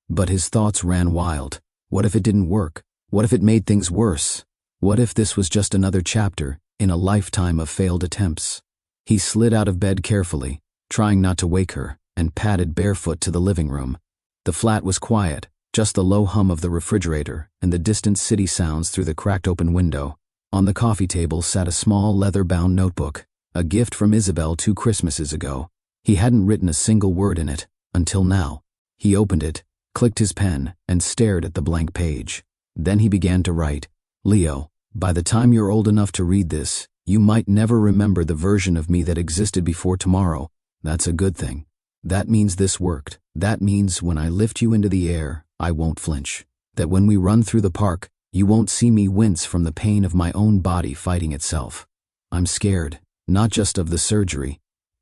But his thoughts ran wild. What if it didn't work? What if it made things worse? What if this was just another chapter in a lifetime of failed attempts? He slid out of bed carefully, trying not to wake her, and padded barefoot to the living room. The flat was quiet, just the low hum of the refrigerator and the distant city sounds through the cracked open window. On the coffee table sat a small leather-bound notebook, a gift from Isabelle 2 Christmases ago. He hadn't written a single word in it, until now. He opened it, clicked his pen, and stared at the blank page. Then he began to write. "Leo, by the time you're old enough to read this, you might never remember the version of me that existed before tomorrow. That's a good thing. That means this worked. That means when I lift you into the air, I won't flinch. That when we run through the park, you won't see me wince from the pain of my own body fighting itself. I'm scared, not just of the surgery.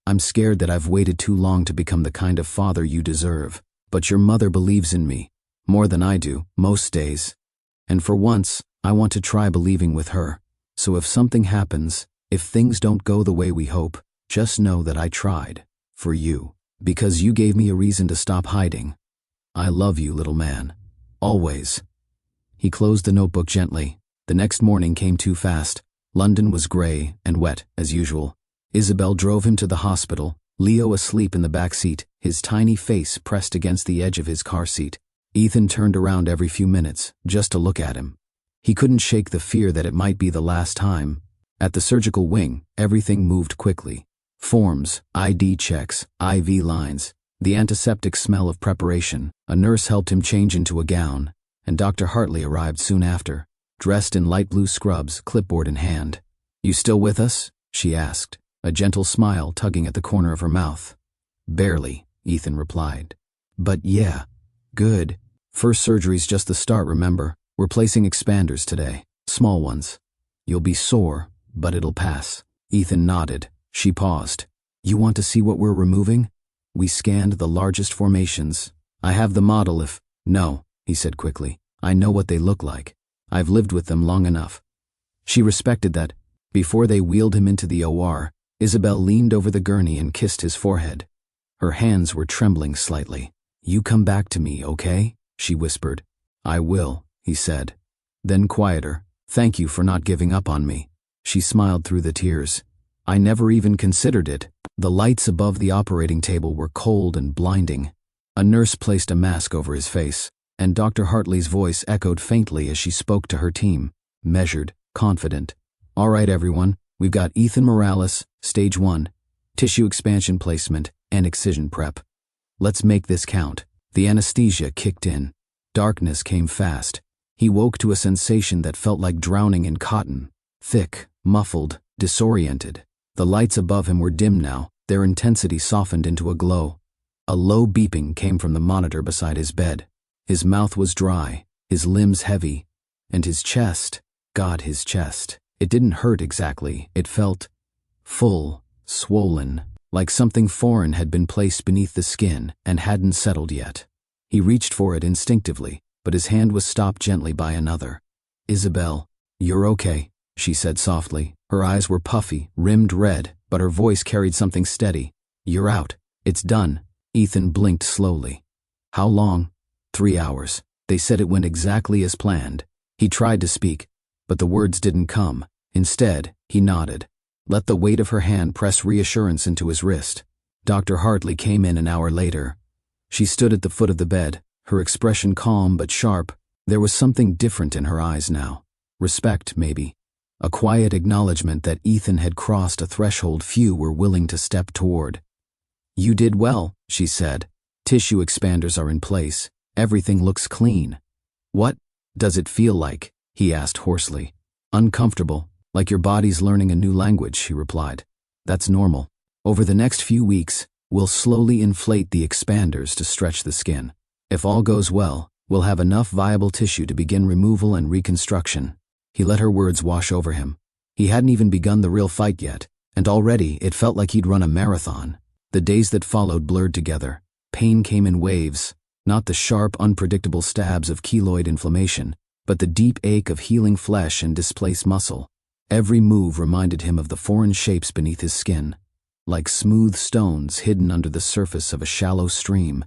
I'm scared that I've waited too long to become the kind of father you deserve. But your mother believes in me, more than I do, most days. And for once, I want to try believing with her. So if something happens, if things don't go the way we hope, just know that I tried. For you. Because you gave me a reason to stop hiding. I love you, little man. Always." He closed the notebook gently. The next morning came too fast. London was gray and wet, as usual. Isabelle drove him to the hospital, Leo asleep in the back seat, his tiny face pressed against the edge of his car seat. Ethan turned around every few minutes, just to look at him. He couldn't shake the fear that it might be the last time. At the surgical wing, everything moved quickly. Forms, ID checks, IV lines, the antiseptic smell of preparation. A nurse helped him change into a gown, and Dr. Hartley arrived soon after, dressed in light blue scrubs, clipboard in hand. "You still with us?" she asked, a gentle smile tugging at the corner of her mouth. "Barely," Ethan replied. "But yeah, good. First surgery's just the start, remember? We're placing expanders today, small ones. You'll be sore, but it'll pass." Ethan nodded. She paused. "You want to see what we're removing?" "We scanned the largest formations. I have the model if—" "No," he said quickly. "I know what they look like. I've lived with them long enough." She respected that. Before they wheeled him into the OR, Isabelle leaned over the gurney and kissed his forehead. Her hands were trembling slightly. "You come back to me, okay?" she whispered. "I will," he said. Then quieter. "Thank you for not giving up on me." She smiled through the tears. "I never even considered it." The lights above the operating table were cold and blinding. A nurse placed a mask over his face, and Dr. Hartley's voice echoed faintly as she spoke to her team, measured, confident. "All right, everyone, we've got Ethan Morales, stage 1, tissue expansion placement, and excision prep. Let's make this count." The anesthesia kicked in. Darkness came fast. He woke to a sensation that felt like drowning in cotton, thick, muffled, disoriented. The lights above him were dim now, their intensity softened into a glow. A low beeping came from the monitor beside his bed. His mouth was dry, his limbs heavy, and his chest, God, his chest. It didn't hurt exactly, it felt full, swollen, like something foreign had been placed beneath the skin and hadn't settled yet. He reached for it instinctively, but his hand was stopped gently by another. "Isabelle, you're okay," she said softly. Her eyes were puffy, rimmed red, but her voice carried something steady. "You're out. It's done." Ethan blinked slowly. "How long?" 3 hours. They said it went exactly as planned. He tried to speak, but the words didn't come. Instead, he nodded. Let the weight of her hand press reassurance into his wrist. Dr. Hartley came in an hour later. She stood at the foot of the bed, her expression calm but sharp. There was something different in her eyes now. Respect, maybe. A quiet acknowledgement that Ethan had crossed a threshold few were willing to step toward. "You did well," she said. "Tissue expanders are in place. Everything looks clean." "What does it feel like?" he asked hoarsely. "Uncomfortable, like your body's learning a new language," she replied. "That's normal. Over the next few weeks, we'll slowly inflate the expanders to stretch the skin. If all goes well, we'll have enough viable tissue to begin removal and reconstruction." He let her words wash over him. He hadn't even begun the real fight yet, and already it felt like he'd run a marathon. The days that followed blurred together. Pain came in waves, not the sharp, unpredictable stabs of keloid inflammation, but the deep ache of healing flesh and displaced muscle. Every move reminded him of the foreign shapes beneath his skin, like smooth stones hidden under the surface of a shallow stream.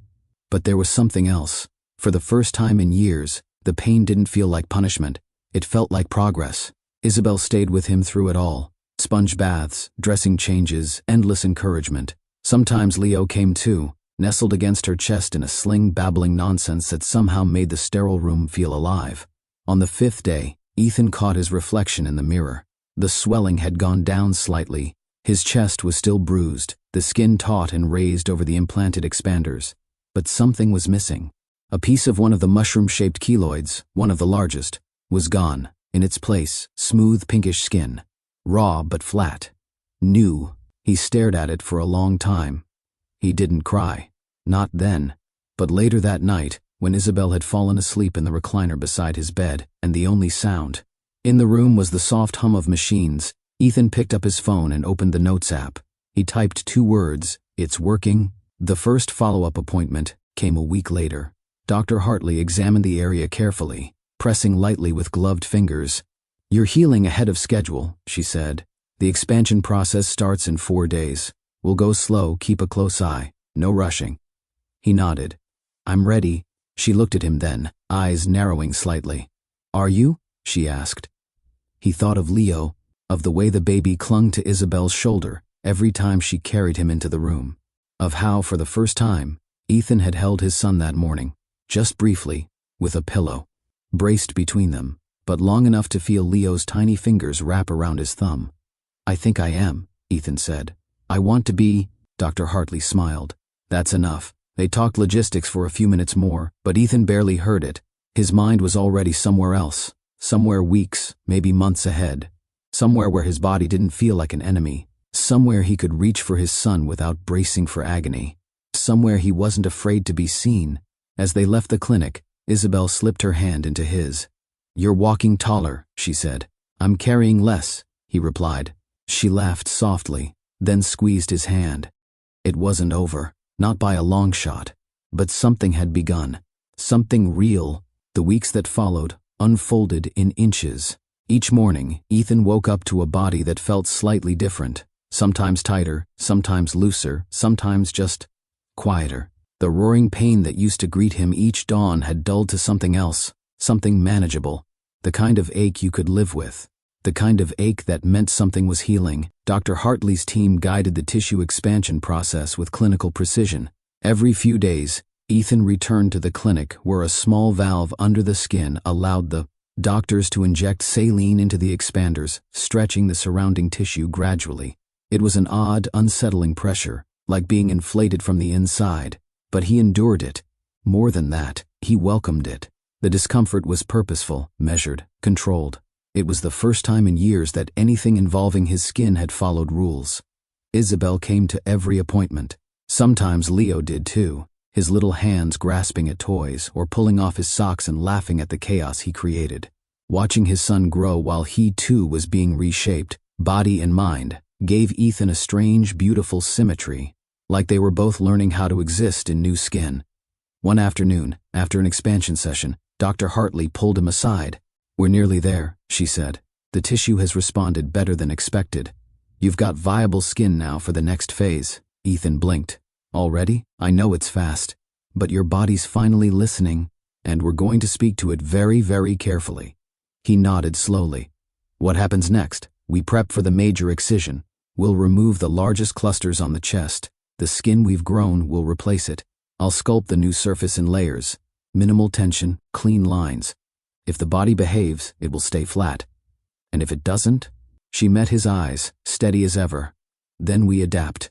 But there was something else. For the first time in years, the pain didn't feel like punishment. It felt like progress. Isabelle stayed with him through it all. Sponge baths, dressing changes, endless encouragement. Sometimes Leo came too, nestled against her chest in a sling, babbling nonsense that somehow made the sterile room feel alive. On the 5th day, Ethan caught his reflection in the mirror. The swelling had gone down slightly. His chest was still bruised, the skin taut and raised over the implanted expanders. But something was missing. A piece of one of the mushroom-shaped keloids, one of the largest, was gone. In its place, smooth pinkish skin. Raw but flat. New. He stared at it for a long time. He didn't cry. Not then. But later that night, when Isabelle had fallen asleep in the recliner beside his bed, and the only sound in the room was the soft hum of machines, Ethan picked up his phone and opened the Notes app. He typed 2 words, "It's working." The first follow-up appointment came a week later. Dr. Hartley examined the area carefully, pressing lightly with gloved fingers. "You're healing ahead of schedule," she said. "The expansion process starts in 4 days. We'll go slow, keep a close eye. No rushing." He nodded. "I'm ready." She looked at him then, eyes narrowing slightly. "Are you?" she asked. He thought of Leo, of the way the baby clung to Isabelle's shoulder every time she carried him into the room, of how, for the first time, Ethan had held his son that morning, just briefly, with a pillow, braced between them, but long enough to feel Leo's tiny fingers wrap around his thumb. "I think I am," Ethan said. "I want to be." Dr. Hartley smiled. "That's enough." They talked logistics for a few minutes more, but Ethan barely heard it. His mind was already somewhere else, somewhere weeks, maybe months ahead, somewhere where his body didn't feel like an enemy, somewhere he could reach for his son without bracing for agony, somewhere he wasn't afraid to be seen. As they left the clinic, Isabelle slipped her hand into his. "You're walking taller," she said. "I'm carrying less," he replied. She laughed softly, then squeezed his hand. It wasn't over, not by a long shot, but something had begun, something real. The weeks that followed unfolded in inches. Each morning, Ethan woke up to a body that felt slightly different, sometimes tighter, sometimes looser, sometimes just quieter. The roaring pain that used to greet him each dawn had dulled to something else, something manageable, the kind of ache you could live with, the kind of ache that meant something was healing. Dr. Hartley's team guided the tissue expansion process with clinical precision. Every few days, Ethan returned to the clinic where a small valve under the skin allowed the doctors to inject saline into the expanders, stretching the surrounding tissue gradually. It was an odd, unsettling pressure, like being inflated from the inside, but he endured it. More than that, he welcomed it. The discomfort was purposeful, measured, controlled. It was the first time in years that anything involving his skin had followed rules. Isabelle came to every appointment. Sometimes Leo did too, his little hands grasping at toys or pulling off his socks and laughing at the chaos he created. Watching his son grow while he too was being reshaped, body and mind, gave Ethan a strange, beautiful symmetry, like they were both learning how to exist in new skin. One afternoon, after an expansion session, Dr. Hartley pulled him aside. "We're nearly there," she said. "The tissue has responded better than expected. You've got viable skin now for the next phase." Ethan blinked. "Already? I know it's fast. But your body's finally listening, and we're going to speak to it very, very carefully." He nodded slowly. "What happens next? We prep for the major excision. We'll remove the largest clusters on the chest. The skin we've grown will replace it. I'll sculpt the new surface in layers. Minimal tension, clean lines. If the body behaves, it will stay flat. And if it doesn't?" She met his eyes, steady as ever. "Then we adapt.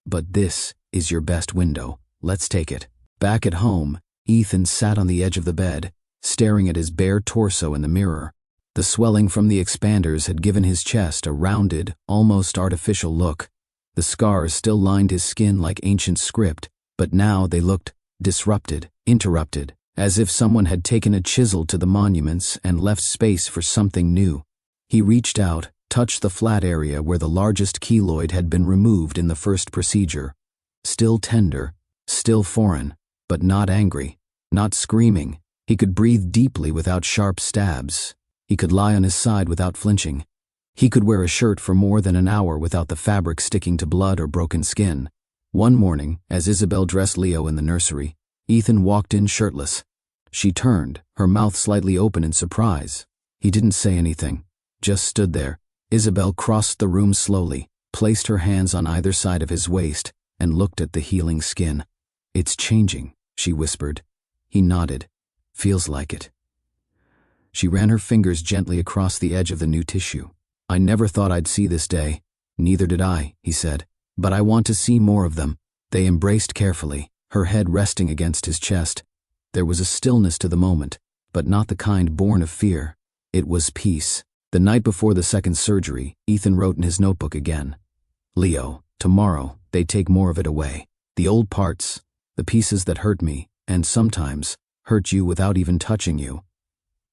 But this is your best window. Let's take it." Back at home, Ethan sat on the edge of the bed, staring at his bare torso in the mirror. The swelling from the expanders had given his chest a rounded, almost artificial look. The scars still lined his skin like ancient script, but now they looked disrupted, interrupted, as if someone had taken a chisel to the monuments and left space for something new. He reached out, touched the flat area where the largest keloid had been removed in the first procedure. Still tender, still foreign, but not angry, not screaming. He could breathe deeply without sharp stabs. He could lie on his side without flinching. He could wear a shirt for more than an hour without the fabric sticking to blood or broken skin. One morning, as Isabelle dressed Leo in the nursery, Ethan walked in shirtless. She turned, her mouth slightly open in surprise. He didn't say anything, just stood there. Isabelle crossed the room slowly, placed her hands on either side of his waist, and looked at the healing skin. "It's changing," she whispered. He nodded. "Feels like it." She ran her fingers gently across the edge of the new tissue. "I never thought I'd see this day." "Neither did I," he said. "But I want to see more of them." They embraced carefully, her head resting against his chest. There was a stillness to the moment, but not the kind born of fear. It was peace. The night before the second surgery, Ethan wrote in his notebook again. "Leo, tomorrow they take more of it away. The old parts, the pieces that hurt me, and sometimes hurt you without even touching you.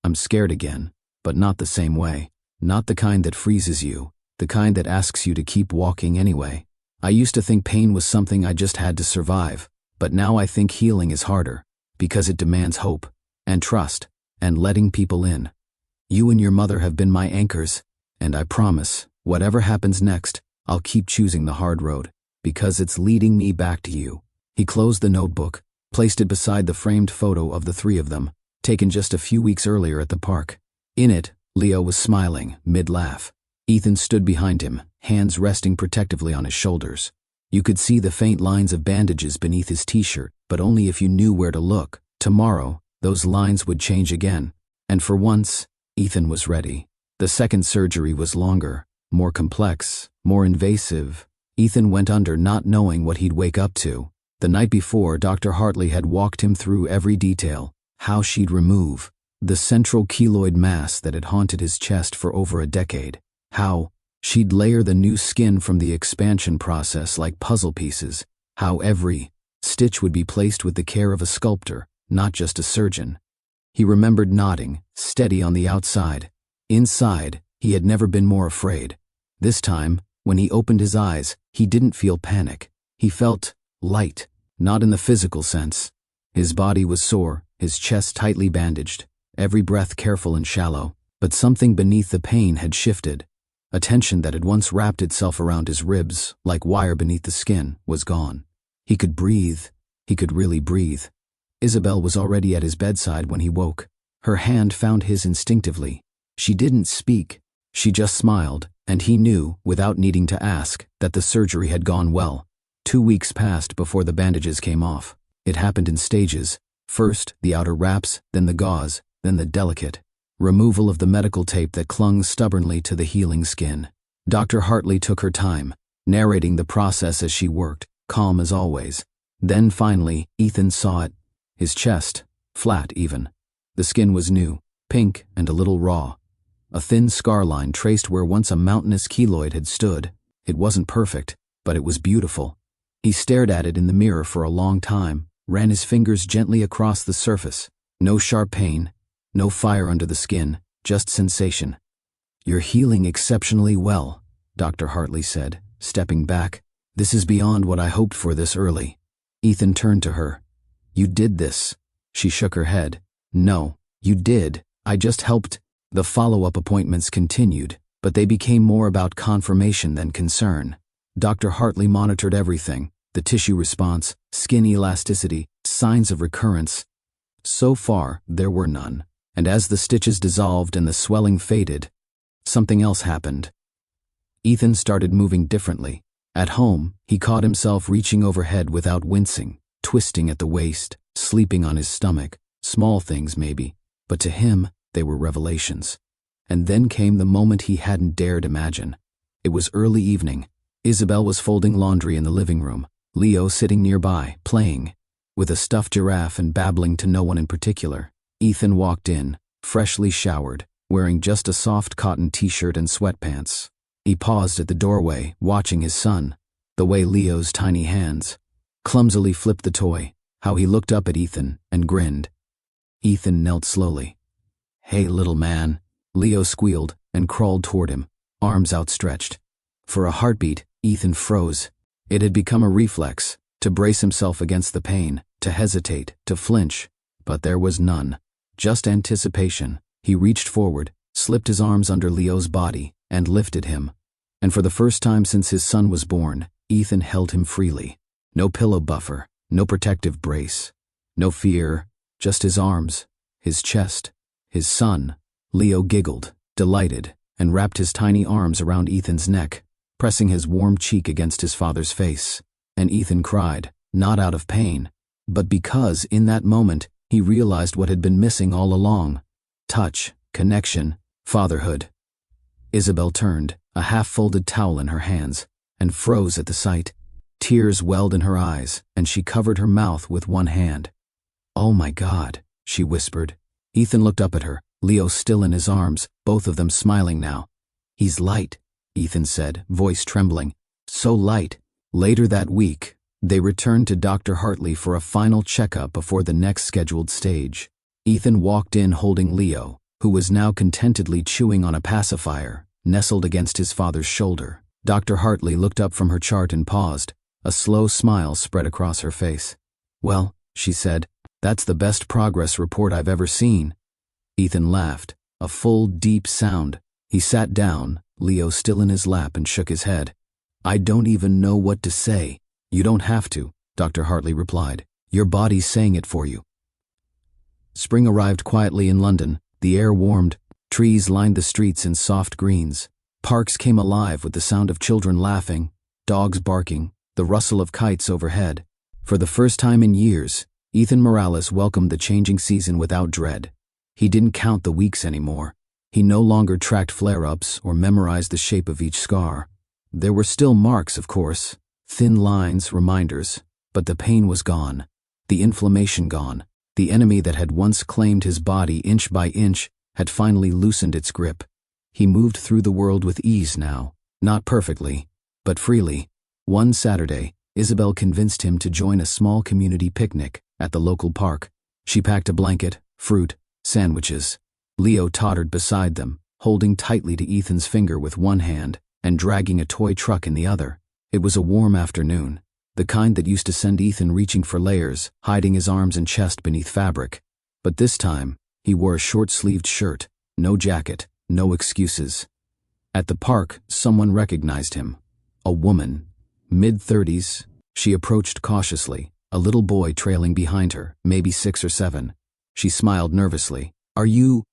I'm scared again, but not the same way. Not the kind that freezes you, the kind that asks you to keep walking anyway. I used to think pain was something I just had to survive, but now I think healing is harder, because it demands hope, and trust, and letting people in. You and your mother have been my anchors, and I promise, whatever happens next, I'll keep choosing the hard road, because it's leading me back to you." He closed the notebook, placed it beside the framed photo of the three of them, taken just a few weeks earlier at the park. In it, Leo was smiling, mid-laugh. Ethan stood behind him, hands resting protectively on his shoulders. You could see the faint lines of bandages beneath his t-shirt, but only if you knew where to look. Tomorrow, those lines would change again. And for once, Ethan was ready. The second surgery was longer, more complex, more invasive. Ethan went under not knowing what he'd wake up to. The night before, Dr. Hartley had walked him through every detail, how she'd remove the central keloid mass that had haunted his chest for over a decade, how she'd layer the new skin from the expansion process like puzzle pieces, how every stitch would be placed with the care of a sculptor, not just a surgeon. He remembered nodding, steady on the outside. Inside, he had never been more afraid. This time, when he opened his eyes, he didn't feel panic. He felt light, not in the physical sense. His body was sore, his chest tightly bandaged, every breath careful and shallow, but something beneath the pain had shifted. A tension that had once wrapped itself around his ribs, like wire beneath the skin, was gone. He could breathe. He could really breathe. Isabelle was already at his bedside when he woke. Her hand found his instinctively. She didn't speak. She just smiled, and he knew, without needing to ask, that the surgery had gone well. 2 weeks passed before the bandages came off. It happened in stages. First, the outer wraps, then the gauze, then the delicate removal of the medical tape that clung stubbornly to the healing skin. Dr. Hartley took her time, narrating the process as she worked, calm as always. Then finally, Ethan saw it. His chest, flat even. The skin was new, pink and a little raw. A thin scar line traced where once a mountainous keloid had stood. It wasn't perfect, but it was beautiful. He stared at it in the mirror for a long time, ran his fingers gently across the surface. No sharp pain, no fire under the skin, just sensation. "You're healing exceptionally well," Dr. Hartley said, stepping back. "This is beyond what I hoped for this early." Ethan turned to her. "You did this." She shook her head. "No, you did. I just helped." The follow-up appointments continued, but they became more about confirmation than concern. Dr. Hartley monitored everything: the tissue response, skin elasticity, signs of recurrence. So far, there were none. And as the stitches dissolved and the swelling faded, something else happened. Ethan started moving differently. At home, he caught himself reaching overhead without wincing, twisting at the waist, sleeping on his stomach. Small things, maybe, but to him, they were revelations. And then came the moment he hadn't dared imagine. It was early evening. Isabelle was folding laundry in the living room, Leo sitting nearby, playing with a stuffed giraffe and babbling to no one in particular. Ethan walked in, freshly showered, wearing just a soft cotton t-shirt and sweatpants. He paused at the doorway, watching his son, the way Leo's tiny hands clumsily flipped the toy, how he looked up at Ethan and grinned. Ethan knelt slowly. "Hey, little man," Leo squealed and crawled toward him, arms outstretched. For a heartbeat, Ethan froze. It had become a reflex, to brace himself against the pain, to hesitate, to flinch. But there was none. Just anticipation. He reached forward, slipped his arms under Leo's body, and lifted him. And for the first time since his son was born, Ethan held him freely. No pillow buffer, no protective brace, no fear, just his arms, his chest, his son. Leo giggled, delighted, and wrapped his tiny arms around Ethan's neck, pressing his warm cheek against his father's face. And Ethan cried, not out of pain, but because in that moment he realized what had been missing all along: touch, connection, fatherhood. Isabelle turned, a half-folded towel in her hands, and froze at the sight. Tears welled in her eyes, and she covered her mouth with one hand. "Oh my God," she whispered. Ethan looked up at her, Leo still in his arms, both of them smiling now. "He's light," Ethan said, voice trembling. "So light." Later that week, they returned to Dr. Hartley for a final checkup before the next scheduled stage. Ethan walked in holding Leo, who was now contentedly chewing on a pacifier, nestled against his father's shoulder. Dr. Hartley looked up from her chart and paused. A slow smile spread across her face. "Well," she said, "that's the best progress report I've ever seen." Ethan laughed, a full, deep sound. He sat down, Leo still in his lap, and shook his head. "I don't even know what to say." "You don't have to," Dr. Hartley replied. "Your body's saying it for you." Spring arrived quietly in London. The air warmed. Trees lined the streets in soft greens. Parks came alive with the sound of children laughing, dogs barking, the rustle of kites overhead. For the first time in years, Ethan Morales welcomed the changing season without dread. He didn't count the weeks anymore. He no longer tracked flare-ups or memorized the shape of each scar. There were still marks, of course, thin lines, reminders, but the pain was gone, the inflammation gone. The enemy that had once claimed his body inch by inch had finally loosened its grip. He moved through the world with ease now, not perfectly, but freely. One Saturday, Isabelle convinced him to join a small community picnic at the local park. She packed a blanket, fruit, sandwiches. Leo tottered beside them, holding tightly to Ethan's finger with one hand and dragging a toy truck in the other. It was a warm afternoon, the kind that used to send Ethan reaching for layers, hiding his arms and chest beneath fabric. But this time, he wore a short-sleeved shirt, no jacket, no excuses. At the park, someone recognized him. A woman, mid-30s. She approached cautiously, a little boy trailing behind her, maybe 6 or 7. She smiled nervously. "Are you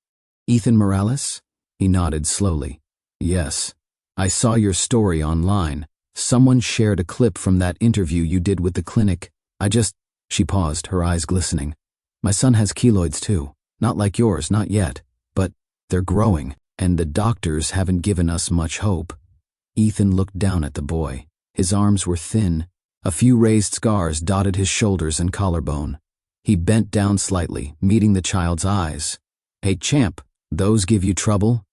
Ethan Morales?" He nodded slowly. "Yes. I saw your story online. Someone shared a clip from that interview you did with the clinic. She paused, her eyes glistening. "My son has keloids too. Not like yours, not yet. But they're growing, and the doctors haven't given us much hope." Ethan looked down at the boy. His arms were thin. A few raised scars dotted his shoulders and collarbone. He bent down slightly, meeting the child's eyes. "Hey, champ, those give you trouble?"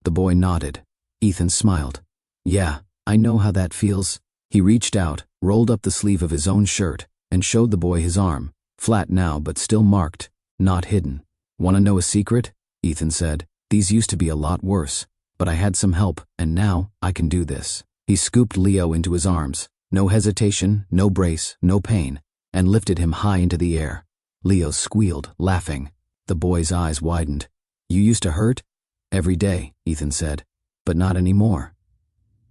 The boy nodded. Ethan smiled. "Yeah, I know how that feels." He reached out, rolled up the sleeve of his own shirt, and showed the boy his arm, flat now but still marked, not hidden. "Want to know a secret?" Ethan said. "These used to be a lot worse. but I had some help, and now I can do this. He scooped Leo into his arms. No hesitation, no brace, no pain, and lifted him high into the air. Leo squealed, laughing. The boy's eyes widened. "You used to hurt?" "Every day," Ethan said, "but not anymore."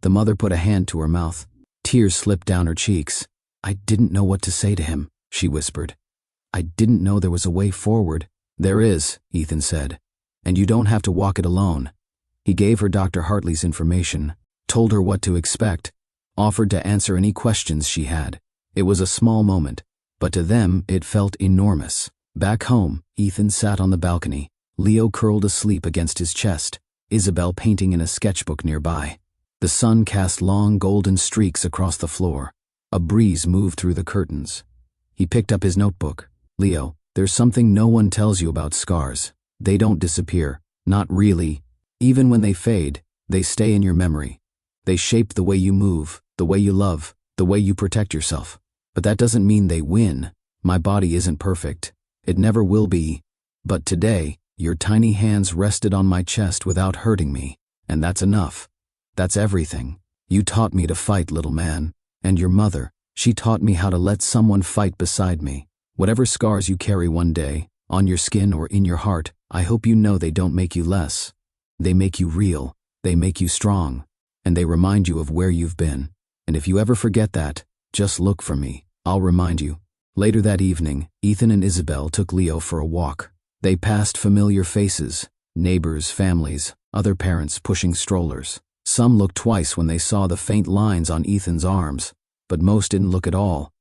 The mother put a hand to her mouth. Tears slipped down her cheeks. "I didn't know what to say to him," she whispered. "I didn't know there was a way forward." "There is," Ethan said, "and you don't have to walk it alone." He gave her Dr. Hartley's information, told her what to expect, offered to answer any questions she had. It was a small moment, but to them it felt enormous. Back home, Ethan sat on the balcony, Leo curled asleep against his chest, Isabelle painting in a sketchbook nearby. The sun cast long golden streaks across the floor. A breeze moved through the curtains. He picked up his notebook. "Leo, there's something no one tells you about scars. They don't disappear. Not really. Even when they fade, they stay in your memory. They shape the way you move, the way you love, the way you protect yourself. But that doesn't mean they win. My body isn't perfect. It never will be. But today, your tiny hands rested on my chest without hurting me, and that's enough. That's everything. You taught me to fight, little man. And your mother, she taught me how to let someone fight beside me. Whatever scars you carry one day, on your skin or in your heart, I hope you know they don't make you less. They make you real. They make you strong. And they remind you of where you've been. And if you ever forget that, just look for me. I'll remind you." Later that evening, Ethan and Isabelle took Leo for a walk. They passed familiar faces, neighbors, families, other parents pushing strollers. Some looked twice when they saw the faint lines on Ethan's arms, but most didn't look at all.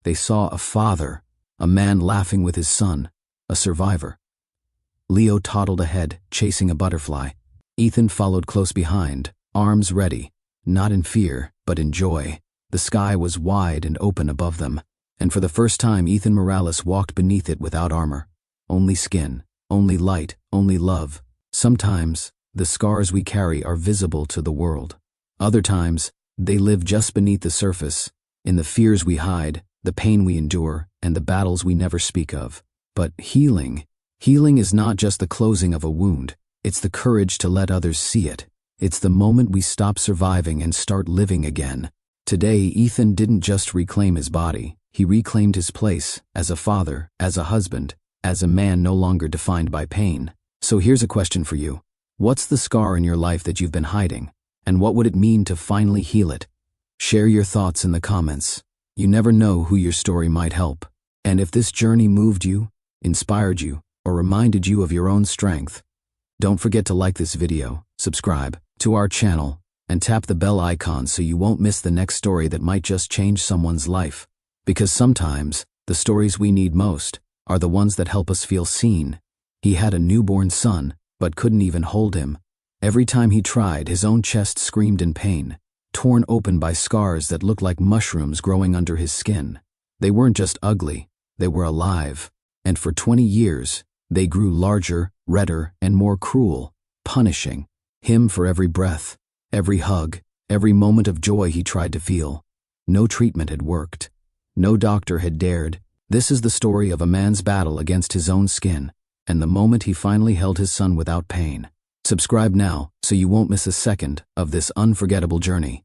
They saw a father, a man laughing with his son, a survivor. Leo toddled ahead, chasing a butterfly. Ethan followed close behind, arms ready, not in fear, but in joy. The sky was wide and open above them, and for the first time Ethan Morales walked beneath it without armor. Only skin, only light, only love. Sometimes, the scars we carry are visible to the world. Other times, they live just beneath the surface, in the fears we hide, the pain we endure, and the battles we never speak of. But healing is not just the closing of a wound. It's the courage to let others see it. It's the moment we stop surviving and start living again. Today, Ethan didn't just reclaim his body. He reclaimed his place as a father, as a husband, as a man no longer defined by pain. So here's a question for you. What's the scar in your life that you've been hiding? And what would it mean to finally heal it? Share your thoughts in the comments. You never know who your story might help. And if this journey moved you, inspired you, or reminded you of your own strength, don't forget to like this video, subscribe to our channel, and tap the bell icon so you won't miss the next story that might just change someone's life. Because sometimes, the stories we need most are the ones that help us feel seen. He had a newborn son, but couldn't even hold him. Every time he tried, his own chest screamed in pain, torn open by scars that looked like mushrooms growing under his skin. They weren't just ugly, they were alive. And for 20 years, they grew larger, redder, and more cruel, punishing him for every breath, every hug, every moment of joy he tried to feel. No treatment had worked. No doctor had dared. This is the story of a man's battle against his own skin, and the moment he finally held his son without pain. Subscribe now so you won't miss a second of this unforgettable journey.